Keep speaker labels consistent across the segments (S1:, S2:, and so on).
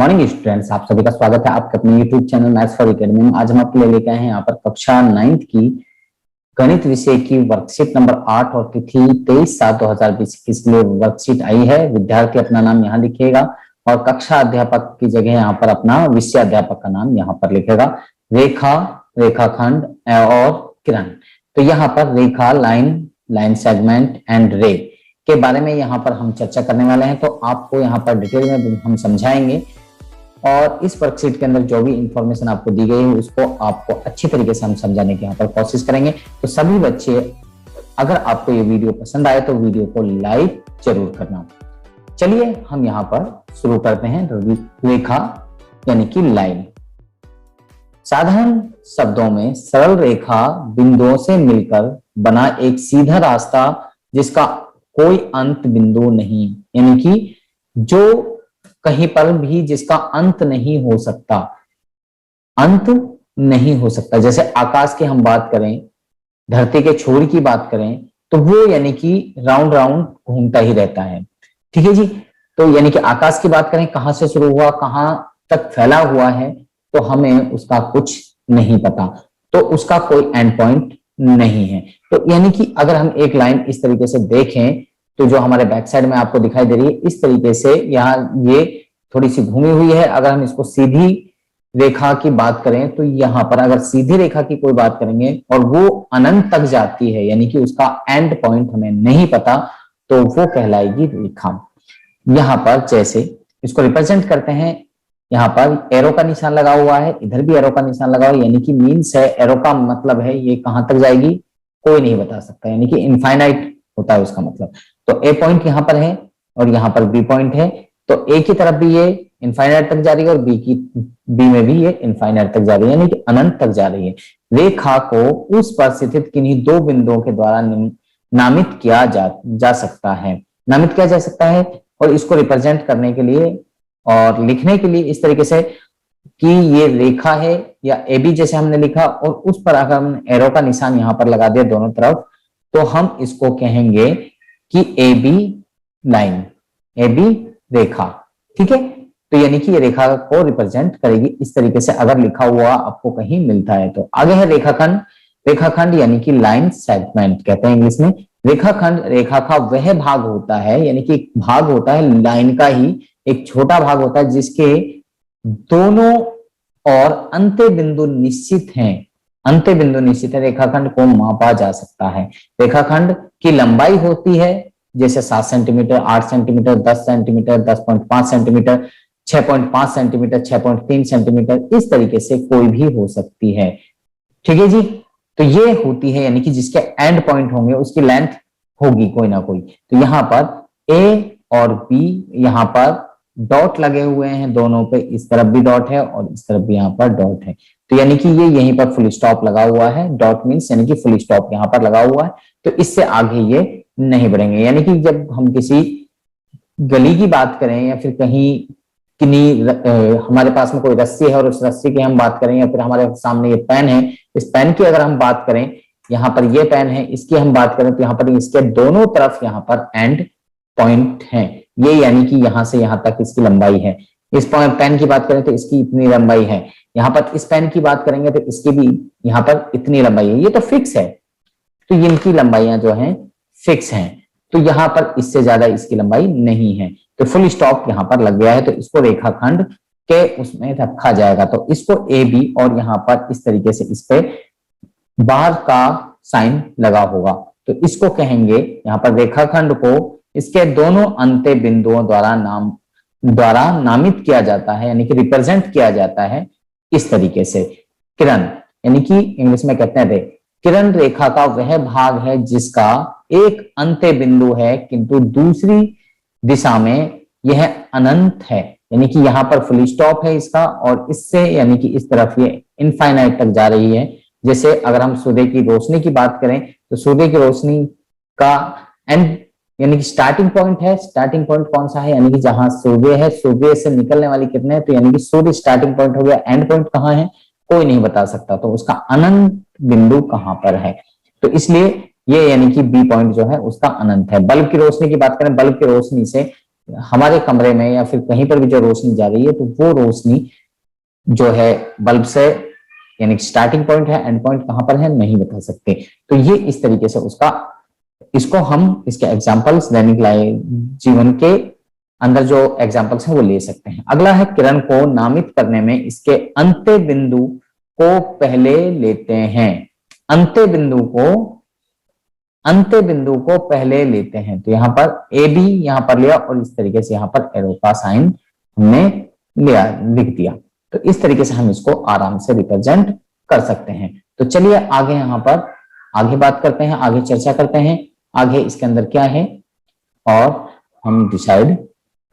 S1: Morning students, आप सभी का स्वागत है आपके अपने YouTube channel maths for academy में। आज हम आपके लिए लेके आए हैं यहाँ पर कक्षा 9th की गणित विषय की वर्कशीट नंबर 8 और तिथि 23/7/2021 के लिए वर्कशीट आई है। विद्यार्थी अपना नाम यहाँ लिखिएगा और कक्षा अध्यापक की जगह यहाँ पर अपना विषय अध्यापक का नाम यहाँ पर लिखेगा। रेखा, रेखाखंड और किरण। तो यहाँ पर रेखा, लाइन, लाइन सेगमेंट एंड रे के बारे में यहाँ पर हम चर्चा करने वाले हैं। तो आपको यहाँ पर डिटेल में हम समझाएंगे और इस वर्कशीट के अंदर जो भी इंफॉर्मेशन आपको दी गई है उसको आपको अच्छी तरीके से हम समझाने की यहाँ पर कोशिश करेंगे। तो सभी बच्चे, अगर आपको ये वीडियो पसंद आए तो वीडियो को लाइक जरूर करना। चलिए हम यहाँ पर शुरू करते हैं। रेखा यानी कि लाइन। साधारण शब्दों में सरल रेखा बिंदुओं से मिलकर बना एक सीधा रास्ता जिसका कोई अंत बिंदु नहीं, यानी कि जो कहीं पर भी जिसका अंत नहीं हो सकता, अंत नहीं हो सकता। जैसे आकाश की हम बात करें, धरती के छोर की बात करें तो वो यानी कि राउंड राउंड घूमता ही रहता है। ठीक है जी। तो यानी कि आकाश की बात करें, कहां से शुरू हुआ कहां तक फैला हुआ है तो हमें उसका कुछ नहीं पता, तो उसका कोई एंड पॉइंट नहीं है। तो यानी कि अगर हम एक लाइन इस तरीके से देखें तो जो हमारे बैक साइड में आपको दिखाई दे रही है, इस तरीके से यहाँ ये थोड़ी सी घूमी हुई है। अगर हम इसको सीधी रेखा की बात करें तो यहाँ पर अगर सीधी रेखा की कोई बात करेंगे और वो अनंत तक जाती है, यानी कि उसका एंड पॉइंट हमें नहीं पता, तो वो कहलाएगी रेखा। यहाँ पर जैसे इसको रिप्रेजेंट करते हैं, यहाँ पर एरो का निशान लगा हुआ है, इधर भी एरो का निशान लगा हुआ है, यानी कि मीन्स है, एरो का मतलब है ये कहां तक जाएगी कोई नहीं बता सकता, यानी कि इनफाइनाइट होता है उसका मतलब। तो ए पॉइंट यहाँ पर है और यहाँ पर बी पॉइंट है, तो ए की तरफ भी ये इनफाइनाइट तक जा रही है और बी में भी ये इनफाइनाइट तक जा रही है, यानी कि अनंत तक जा रही है। रेखा को उस पर स्थित किन्हीं दो बिंदुओं के द्वारा नामित किया जा सकता है, नामित किया जा सकता है। और इसको रिप्रेजेंट करने के लिए और लिखने के लिए इस तरीके से कि ये रेखा है या ए बी जैसे हमने लिखा, और उस पर अगर हम एरो का निशान यहाँ पर लगा दिया दोनों तरफ, तो हम इसको कहेंगे कि A B line, A B रेखा। ठीक है। तो यानी कि ये रेखा को रिप्रेजेंट करेगी इस तरीके से अगर लिखा हुआ आपको कहीं मिलता है तो। आगे है रेखाखंड। रेखाखंड यानी कि लाइन सेगमेंट कहते हैं इंग्लिश में। रेखाखंड रेखा का वह भाग होता है, यानी कि एक भाग होता है लाइन का ही, एक छोटा भाग होता है जिसके दोनों और अंत्य बिंदु निश्चित हैं। अंत्य बिंदु निश्चित है, रेखाखंड को मापा जा सकता है। रेखाखंड की लंबाई होती है जैसे 7 centimetre, 8 centimetre, 10 centimetre, 10.5 centimetre, 6.5 centimetre, 6.3 centimetre, इस तरीके से कोई भी हो सकती है। ठीक है जी। तो ये होती है, यानी कि जिसके एंड पॉइंट होंगे उसकी लेंथ होगी कोई ना कोई। तो यहाँ पर ए और बी यहाँ पर डॉट लगे हुए हैं दोनों पे, इस तरफ भी डॉट है और इस तरफ भी यहाँ पर डॉट है, तो यानी कि ये यहीं पर फुल स्टॉप लगा हुआ है। डॉट मीन्स यानी कि फुल स्टॉप यहाँ पर लगा हुआ है, तो इससे आगे ये नहीं बढ़ेंगे। यानी कि जब हम किसी गली की बात करें या फिर कहीं हमारे पास में कोई रस्सी है और उस रस्सी की हम बात करें, या फिर हमारे सामने ये पेन है, इस पेन की अगर हम बात करें, यहाँ पर ये पेन है, इसकी हम बात करें तो यहाँ पर इसके दोनों तरफ यहाँ पर एंड पॉइंट है ये, यानी कि यहाँ से यहाँ तक इसकी लंबाई है। इस पेन की बात करें तो इसकी इतनी लंबाई है, यहाँ पर इस पेन की बात करेंगे तो इसकी भी यहाँ पर इतनी लंबाई है। ये तो फिक्स है, तो इनकी लंबाइयां जो हैं फिक्स हैं, तो यहाँ पर इससे ज्यादा इसकी लंबाई नहीं है, तो फुल स्टॉप यहाँ पर लग गया है, तो इसको रेखाखंड के उसमें रखा जाएगा। तो इसको ए बी और यहाँ पर इस तरीके से इस पे बाहर का साइन लगा होगा, तो इसको कहेंगे यहाँ पर रेखाखंड को इसके दोनों अंत्य बिंदुओं द्वारा नामित किया जाता है, यानी कि रिप्रेजेंट किया जाता है इस तरीके से। किरण यानी कि इंग्लिश में कहते हैं रे। किरण रेखा का वह भाग है जिसका एक अंत्य बिंदु है किंतु दूसरी दिशा में यह अनंत है, यानी कि यहाँ पर फुल स्टॉप है इसका और इससे यानी कि इस तरफ ये इनफाइनाइट तक जा रही है। जैसे अगर हम सूर्य की रोशनी की बात करें तो सूर्य की रोशनी का एंड यानी कि स्टार्टिंग पॉइंट है, स्टार्टिंग पॉइंट कौन सा है, यानी कि जहां सूर्य है, सूर्य से निकलने वाली कितने हैं, तो यानी कि सूर्य स्टार्टिंग पॉइंट हो गया। एंड पॉइंट कहाँ है कोई नहीं बता सकता, तो उसका अनंत बिंदु कहां पर है, तो इसलिए ये यानी कि बी पॉइंट जो है उसका अनंत है। बल्ब की रोशनी की बात करें, बल्ब की रोशनी से हमारे कमरे में या फिर कहीं पर भी जो रोशनी जा रही है तो वो रोशनी जो है बल्ब से, यानी स्टार्टिंग पॉइंट है एंड पॉइंट कहां पर है नहीं बता सकते। तो ये इस तरीके से उसका, इसको हम इसके एग्जाम्पल्स दैनिक जीवन के अंदर जो एग्जाम्पल्स हैं वो ले सकते हैं। अगला है किरण को नामित करने में इसके अंत्य बिंदु को पहले लेते हैं। अंत्य बिंदु को पहले लेते हैं। तो यहाँ पर ए बी यहाँ पर लिया और इस तरीके से यहाँ पर एरो का साइन हमने लिया, लिख दिया। तो इस तरीके से हम इसको आराम से रिप्रेजेंट कर सकते हैं। तो चलिए आगे यहाँ पर आगे बात करते हैं, आगे चर्चा करते हैं, आगे इसके अंदर क्या है और हम डिसाइड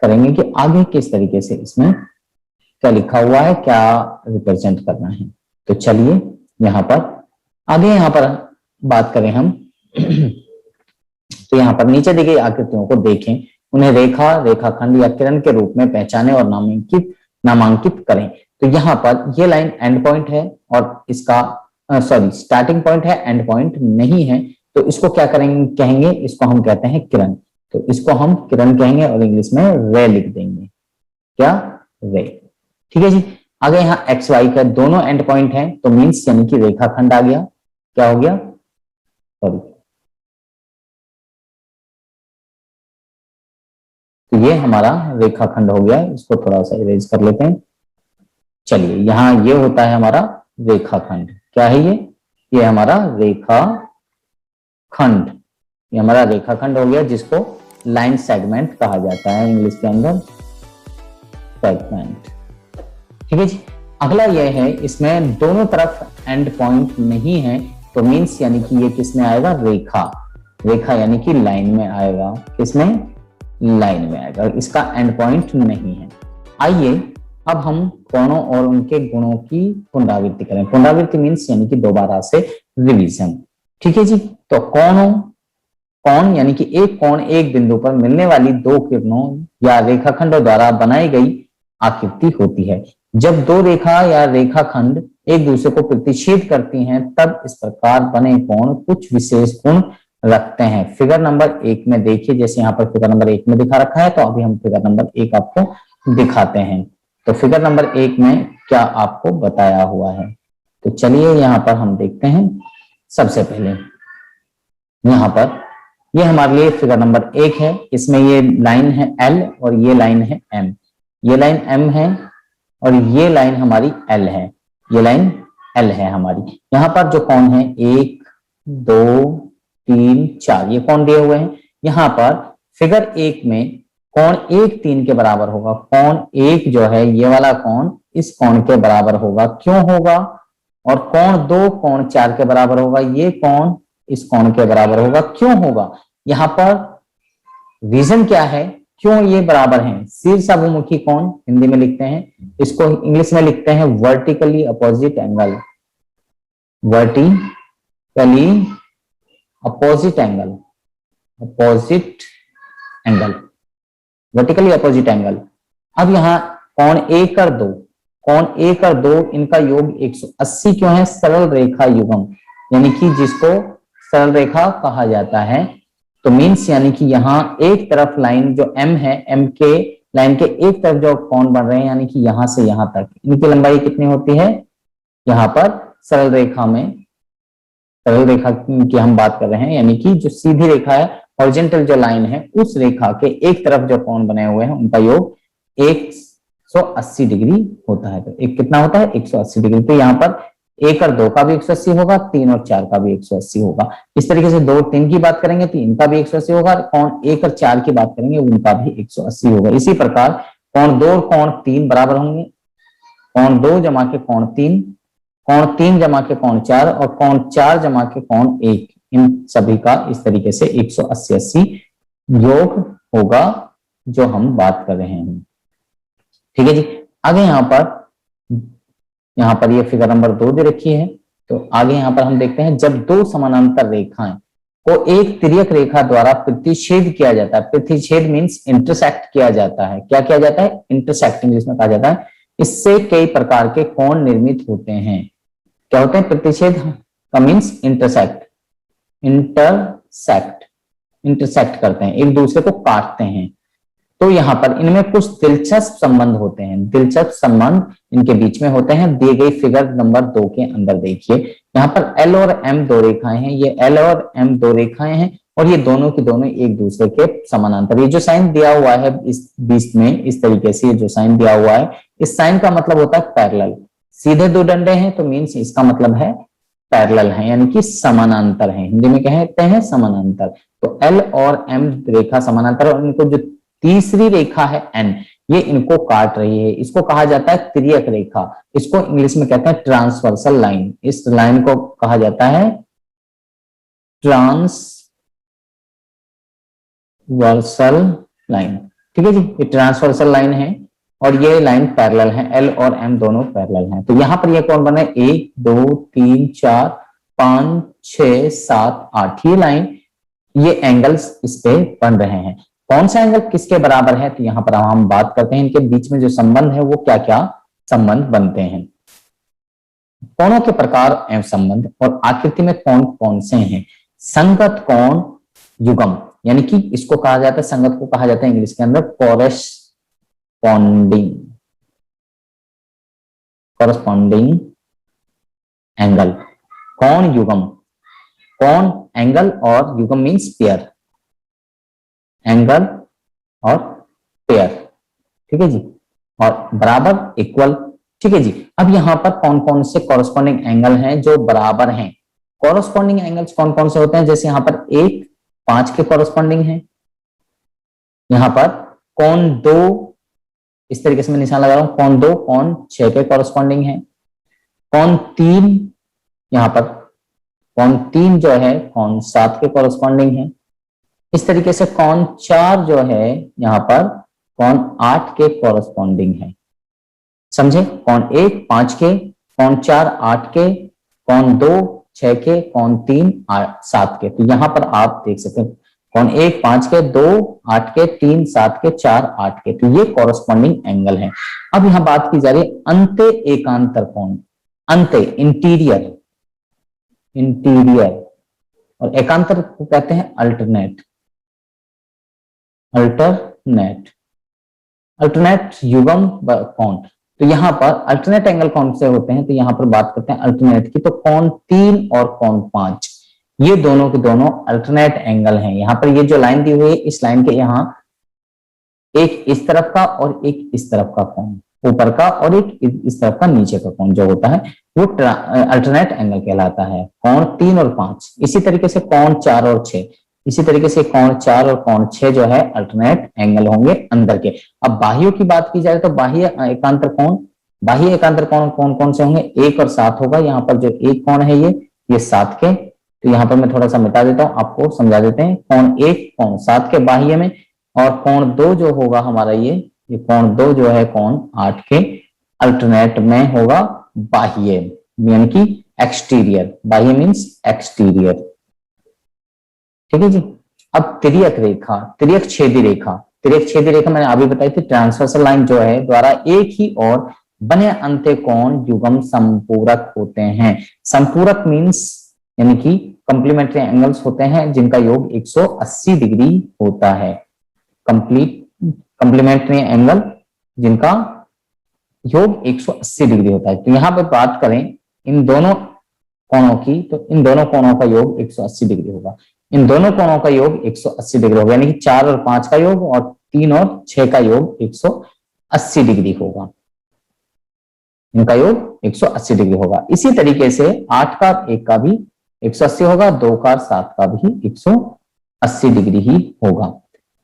S1: करेंगे कि आगे किस तरीके से इसमें क्या लिखा हुआ है, क्या रिप्रेजेंट करना है। तो चलिए यहाँ पर आगे यहाँ पर बात करें हम तो यहाँ पर नीचे दी गई आकृतियों को देखें, उन्हें रेखा, रेखाखंड या किरण के रूप में पहचाने और नामांकित करें। तो यहाँ पर ये लाइन एंड पॉइंट है और इसका स्टार्टिंग पॉइंट है, एंड पॉइंट नहीं है। तो इसको क्या कहेंगे, इसको हम कहते हैं किरण। तो इसको हम किरण कहेंगे और इंग्लिश में रे लिख देंगे। क्या? रे। ठीक है जी। आगे यहाँ एक्स वाई का दोनों एंड पॉइंट है तो मीन्स यानी कि रेखाखंड आ गया। क्या हो गया? सॉरी, तो ये हमारा रेखाखंड हो गया। इसको थोड़ा सा इरेज कर लेते हैं। चलिए यहाँ ये होता है हमारा रेखाखंड। क्या है ये हमारा रेखाखंड। ये हमारा रेखाखंड हो गया जिसको लाइन सेगमेंट कहा जाता है इंग्लिश के अंदर, सेगमेंट। ठीक है जी। अगला ये है, इसमें दोनों तरफ एंड पॉइंट नहीं है तो मीन्स यानी कि ये किसमें आएगा? रेखा यानी कि लाइन में आएगा। किसमें? लाइन में आएगा। इसका एंड पॉइंट नहीं है। आइए अब हम कोणों और उनके गुणों की पुनरावृत्ति करें। पुनरावृत्ति मीन्स यानी कि दोबारा से रिवीजन। ठीक है जी। तो कोण यानी कि एक कोण एक बिंदु पर मिलने वाली दो किरणों या रेखाखंडों द्वारा बनाई गई आकृति होती है। जब दो रेखा या रेखाखंड एक दूसरे को प्रतिच्छेद करती हैं तब इस प्रकार बने कोण कुछ विशेष गुण रखते हैं। फिगर नंबर 1 में देखिए, जैसे यहाँ पर फिगर नंबर 1 में दिखा रखा है तो अभी हम फिगर नंबर 1 आपको दिखाते हैं। तो फिगर नंबर 1 में क्या आपको बताया हुआ है, तो चलिए यहाँ पर हम देखते हैं। सबसे पहले यहाँ पर ये हमारे लिए फिगर नंबर 1 है। इसमें ये लाइन है L और ये लाइन है M। ये लाइन M है और ये लाइन हमारी L है। ये लाइन L है हमारी। यहाँ पर जो कोण है 1 2 3 4 ये कोण दिए हुए हैं। यहाँ पर फिगर 1 में कोण 1 3 के बराबर होगा। कोण 1 जो है ये वाला कोण इस कोण के बराबर होगा। क्यों होगा? और कोण 2 कोण 4 के बराबर होगा। ये कोण इस कोण के बराबर होगा। क्यों होगा? यहाँ पर रीजन क्या है क्यों ये बराबर हैं? शीर्षाभिमुखी कोण हिंदी में लिखते हैं, इसको इंग्लिश में लिखते हैं vertically opposite angle. Vertically opposite angle, vertically opposite angle. अब यहाँ कोण 1 और 2, कोण 1 और 2 इनका योग 180 क्यों है? सरल रेखा युग्म, यानी कि जिसको सरल रेखा कहा जाता है। तो मीन्स यानी कि यहाँ एक तरफ लाइन जो M है, M के लाइन के एक तरफ जो कोण बन रहे हैं यानी कि यहां से यहां तक, इनकी लंबाई कितनी होती है? यहाँ पर सरल रेखा में, सरल रेखा की हम बात कर रहे हैं, यानी कि जो सीधी रेखा है, हॉरिजॉन्टल जो लाइन है, उस रेखा के एक तरफ जो कोण बने हुए हैं उनका योग 180 डिग्री होता है। तो एक कितना होता है? 180 डिग्री। तो यहाँ पर 1 और 2 का भी 180 होगा, 3 और 4 का भी 180 होगा। इस तरीके से 2 और 3 की बात करेंगे तो इनका भी 180 होगा। कोण 1 और 4 की बात करेंगे उनका भी 180 होगा। इसी प्रकार कोण 2 और कोण 3 बराबर होंगे। कोण 2 जमा के कोण 3, कोण 3 जमा के कोण 4 और कोण 4 जमा के कोण 1, इन सभी का इस तरीके से 180 योग होगा जो हम बात कर रहे हैं। ठीक है जी। आगे यहाँ पर ये फिगर नंबर 2 दे रखी है। तो आगे यहाँ पर हम देखते हैं, जब दो समानांतर रेखाएं को एक तिर्यक रेखा द्वारा प्रतिच्छेद किया जाता है। प्रतिच्छेद मीन्स इंटरसेक्ट किया जाता है। क्या किया जाता है? इंटरसेक्टिंग जिसमें कहा जाता है। इससे कई प्रकार के कोण निर्मित होते हैं। क्या होते हैं? प्रतिच्छेद का मीन्स इंटरसेक्ट करते हैं, एक दूसरे को काटते हैं। तो यहाँ पर इनमें कुछ दिलचस्प संबंध होते हैं, दिलचस्प संबंध इनके बीच में होते हैं। दिए गई फिगर नंबर 2 के अंदर देखिए, यहाँ पर एल और एम दो रेखाएं हैं, ये एल और एम दो रेखाएं हैं और ये दोनों की दोनों एक दूसरे के समानांतर। ये जो साइन दिया हुआ है इस बीच में, इस तरीके से जो साइन दिया हुआ है, इस साइन का मतलब होता है पैरेलल। सीधे दो डंडे हैं तो मीन्स इसका मतलब है पैरेलल है, यानी कि समानांतर है। हिंदी में कहते हैं समानांतर। तो एल और एम रेखा समानांतर, और इनको जो तीसरी रेखा है एन, ये इनको काट रही है। इसको कहा जाता है तिर्यक रेखा। इसको इंग्लिश में कहते हैं ट्रांसवर्सल लाइन। इस लाइन को कहा जाता है ट्रांसवर्सल लाइन। ठीक है जी, ये ट्रांसवर्सल लाइन है और ये लाइन पैरेलल है, एल और एम दोनों पैरेलल हैं। तो यहां पर ये कौन बना है, 1 2 3 4 5 6 7 8, ये लाइन, ये एंगल्स इस पे बन रहे हैं। कौन सा एंगल किसके बराबर है, तो यहां पर हम बात करते हैं इनके बीच में जो संबंध है वो क्या क्या संबंध बनते हैं। कोणों के प्रकार एवं संबंध और आकृति में कौन कौन से हैं। संगत कोण युग्म, यानी कि इसको कहा जाता है, संगत को कहा जाता है इंग्लिश के अंदर कॉरेस्पॉन्डिंग एंगल। कोण युग्म, कोण एंगल और युग्म मीन्स पेयर, एंगल और पेयर। ठीक है जी, और बराबर इक्वल। ठीक है जी, अब यहां पर कौन कौन से कॉरेस्पॉन्डिंग एंगल हैं जो बराबर हैं। कॉरेस्पॉन्डिंग एंगल्स कौन कौन से होते हैं, जैसे यहां पर 1 5 के कॉरेस्पॉन्डिंग है, यहां पर कोण 2, इस तरीके से मैं निशान लगा रहा हूं, कोण 2 कोण 6 के कॉरेस्पॉन्डिंग है। कोण 3, यहां पर कोण 3 जो है कोण 7 के कॉरेस्पॉन्डिंग है। इस तरीके से कोण 4 जो है यहाँ पर कोण 8 के कॉरेस्पॉन्डिंग है। समझे, कोण 1 5 के, कोण 4 8 के, कोण 2 6 के, कोण 3 7 के। तो यहाँ पर आप देख सकते हैं कोण 1 5 के, 2 8 के, 3 7 के, 4 8 के। तो ये कॉरेस्पॉन्डिंग एंगल है। अब यहाँ बात की जा रही है अंत्य एकांतर कोण। अंत्य इंटीरियर, इंटीरियर, और एकांतर को कहते हैं अल्टरनेट, अल्टरनेट, अल्टरनेट युग्म कोण। तो यहां पर अल्टरनेट एंगल कौन से होते हैं, तो यहां पर बात करते हैं अल्टरनेट की। तो कोण 3 और कोण 5, ये दोनों के दोनों अल्टरनेट एंगल हैं। यहां पर ये जो लाइन दी हुई है, इस लाइन के यहाँ एक इस तरफ का और एक इस तरफ का कोण, ऊपर का, और एक इस तरफ का नीचे का कोण जो होता है वो अल्टरनेट एंगल कहलाता है। कोण 3 और 5, इसी तरीके से कोण 4 और 6, इसी तरीके से कोण 4 और कोण 6 जो है अल्टरनेट एंगल होंगे अंदर के। अब बाह्यों की बात की जाए तो बाह्य एकांतर कोण, बाह्य एकांतर कोण कौन कौन से होंगे, 1 और 7 होगा। यहाँ पर जो एक कोण है ये 7 के, तो यहाँ पर मैं थोड़ा सा मिटा देता हूँ, आपको समझा देते हैं। कोण 1 कोण 7 के बाह्य में, और कोण 2 जो होगा हमारा ये कोण 2 जो है कोण 8 के अल्टरनेट में होगा बाह्य, यानी कि एक्सटीरियर। बाह्य मीन्स एक्सटीरियर। ठीक है जी। अब तिर्यक रेखा, तिर्यक छेदी रेखा, तिर्यक छेदी रेखा मैंने अभी बताई थी, ट्रांसवर्सल लाइन जो है द्वारा एक ही और बने अंत्य कोण युग्म संपूरक होते हैं। संपूरक मीन्स यानी कि कंप्लीमेंट्री एंगल्स होते हैं जिनका योग 180 डिग्री होता है। कंप्लीमेंट्री एंगल जिनका योग 180 डिग्री होता है। तो यहां पर बात करें इन दोनों कोणों की, तो इन दोनों कोणों का योग 180 डिग्री होगा। इन दोनों कोणों का योग 180 डिग्री होगा, यानी कि 4 और 5 का योग और 3 और 6 का योग 180 डिग्री होगा। इनका योग 180 डिग्री होगा। इसी तरीके से 8 का 1 का भी 180 होगा, 2 का 7 का भी 180 डिग्री ही होगा।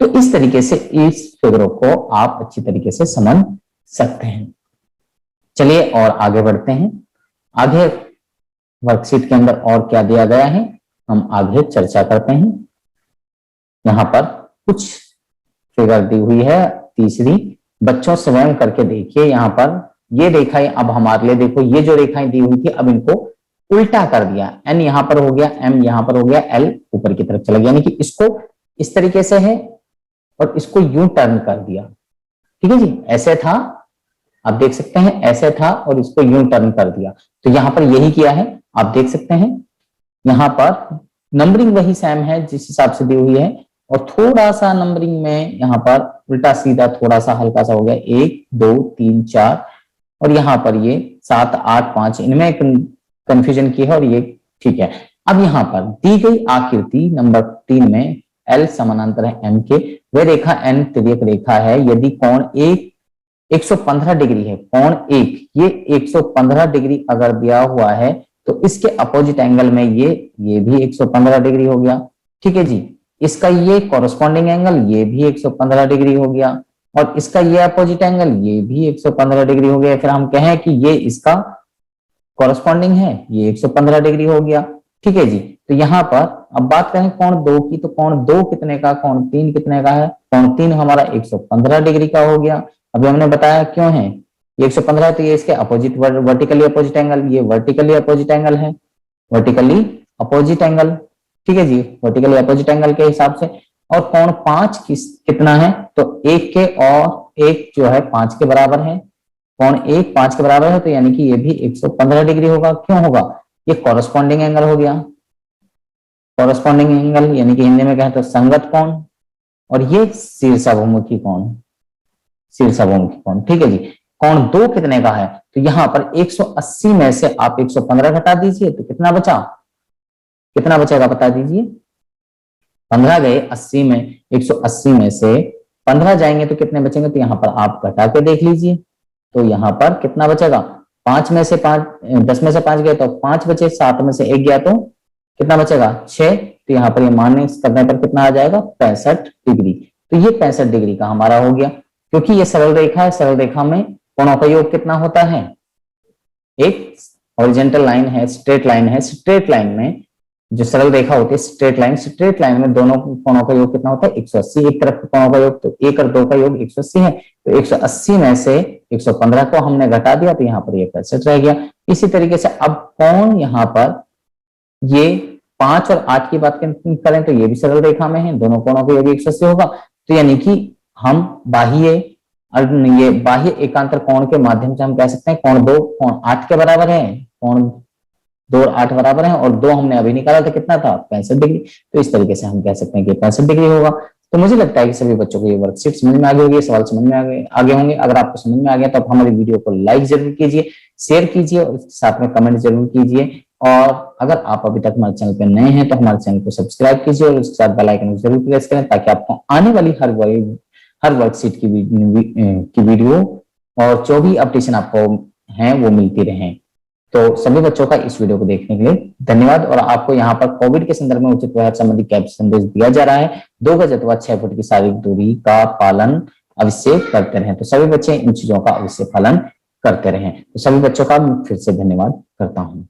S1: तो इस तरीके से इस फिगरों को आप अच्छी तरीके से समझ सकते हैं। चलिए और आगे बढ़ते हैं। आगे वर्कशीट के अंदर और क्या दिया गया है हम आगे चर्चा करते हैं। यहाँ पर कुछ फिगर दी हुई है, तीसरी, बच्चों स्वयं करके देखिए। यहाँ पर ये रेखाएं अब हमारे लिए देखो, ये जो रेखाएं दी हुई थी अब इनको उल्टा कर दिया। एन यहाँ पर हो गया, एम यहाँ पर हो गया, एल ऊपर की तरफ चला गया, यानी कि इसको इस तरीके से है और इसको यूं टर्न कर दिया। ठीक है जी, ऐसे था, आप देख सकते हैं ऐसे था और इसको यूं टर्न कर दिया। तो यहां पर यही किया है, आप देख सकते हैं। यहां पर नंबरिंग वही सेम है जिस हिसाब से दी हुई है, और थोड़ा सा नंबरिंग में यहाँ पर उल्टा सीधा थोड़ा सा हल्का सा हो गया, 1 2 3 4, और यहाँ पर ये 7 8 5, इनमें कंफ्यूजन की है और ये ठीक है। अब यहाँ पर दी गई आकृति नंबर 3 में L समानांतर है M के, वह रेखा N तिर्यक रेखा है यदि कोण 115 डिग्री है। कोण 1 ये 115 डिग्री अगर दिया हुआ है तो इसके अपोजिट एंगल में ये भी 115 डिग्री हो गया, ठीक है जी। इसका ये कॉरस्पॉन्डिंग एंगल ये भी 115 डिग्री हो गया, और इसका ये अपोजिट एंगल ये भी 115 डिग्री हो गया। फिर हम कहें कि ये इसका कॉरस्पॉन्डिंग है, ये 115 डिग्री हो गया, ठीक है जी। तो यहाँ पर अब बात करें कोण 2 की, तो कोण 2 कितने का, कोण 3 कितने का है? कोण 3 हमारा 115 डिग्री का हो गया। अभी हमने बताया क्यों है ये 115 है, तो ये इसके अपोजिट वर्टिकली अपोजिट एंगल, ये वर्टिकली अपोजिट एंगल है, वर्टिकली अपोजिट एंगल, ठीक है जी, वर्टिकली अपोजिट एंगल के हिसाब से। और कोण 5 कितना है, तो 1 के और 1 जो है 5 के बराबर है। कोण 1 5 के बराबर है, तो यानी कि ये भी 115 डिग्री होगा। क्यों होगा? ये कॉरस्पॉन्डिंग एंगल हो गया, कॉरस्पॉन्डिंग एंगल यानी कि हिंदी में कहें तो संगत कोण, और ये शीर्षाभिमुखी कोण, शीर्षाभिमुखी कोण, ठीक है जी। कोण 2 कितने का है, तो यहाँ पर 180 में से आप 115 घटा दीजिए तो कितना बचा, कितना बचेगा बता दीजिए। 15 गए 80 में, 180 में से 15 जाएंगे तो कितने बचेंगे, तो यहाँ पर आप घटा के देख लीजिए, तो यहाँ पर कितना बचेगा, 5 में से 5, 10 में से 5 गए तो 5 बचे, 7 में से 1 गया तो कितना बचेगा 6, तो यहाँ पर ये माइनस करने पर कितना आ जाएगा 65 डिग्री। तो ये 65 डिग्री का हमारा हो गया, क्योंकि ये सरल रेखा है, सरल रेखा में कोणों का योग कितना होता है, एक हॉरिजॉन्टल लाइन है, स्ट्रेट लाइन है, स्ट्रेट लाइन में जो सरल रेखा होती है स्ट्रेट लाइन, स्ट्रेट लाइन में दोनों कोणों का योग कितना होता है 180, एक तरफ के कोणों का योग, तो 1 और 2 का योग 180 है, तो 180 में से 115 को हमने घटा दिया तो यहाँ पर ये 65 रह गया। इसी तरीके से अब कोण यहाँ पर ये 5 और 8 की बात करें तो ये भी सरल रेखा में है, दोनों कोणों का योग 180 होगा, तो यानी कि हम ये बाह्य एकांतर कोण के माध्यम से हम कह सकते हैं कोण 2 कोण 8 के बराबर है, कोण 2 और 8 बराबर है, और 2 हमने अभी निकाला था कितना था 65 डिग्री, तो इस तरीके से हम कह सकते हैं कि 65 डिग्री होगा। तो मुझे लगता है कि सभी बच्चों को ये वर्कशीट समझ में आ गई होगी, सवाल समझ में आगे होंगे। अगर आपको समझ में आ गया तो आप हमारी वीडियो को लाइक जरूर कीजिए, शेयर कीजिए और साथ में कमेंट जरूर कीजिए। और अगर आप अभी तक हमारे चैनल पर नए हैं तो हमारे चैनल को सब्सक्राइब कीजिए और उसके साथ बेल आइकन जरूर प्रेस करें, ताकि आपको आने वाली हर वर्कशीट की वीडियो और जो भी अपडेशन आपको है वो मिलती रहे। तो सभी बच्चों का इस वीडियो को देखने के लिए धन्यवाद। और आपको यहाँ पर कोविड के संदर्भ में उचित व्यवहार संबंधी कैप्चर संदेश दिया जा रहा है। 2 गज अथवा 6 फुट की शारीरिक दूरी का पालन अवश्य करते रहें। तो सभी बच्चे इन चीजों का अवश्य पालन करते रहें। तो सभी बच्चों का फिर से धन्यवाद करता हूँ।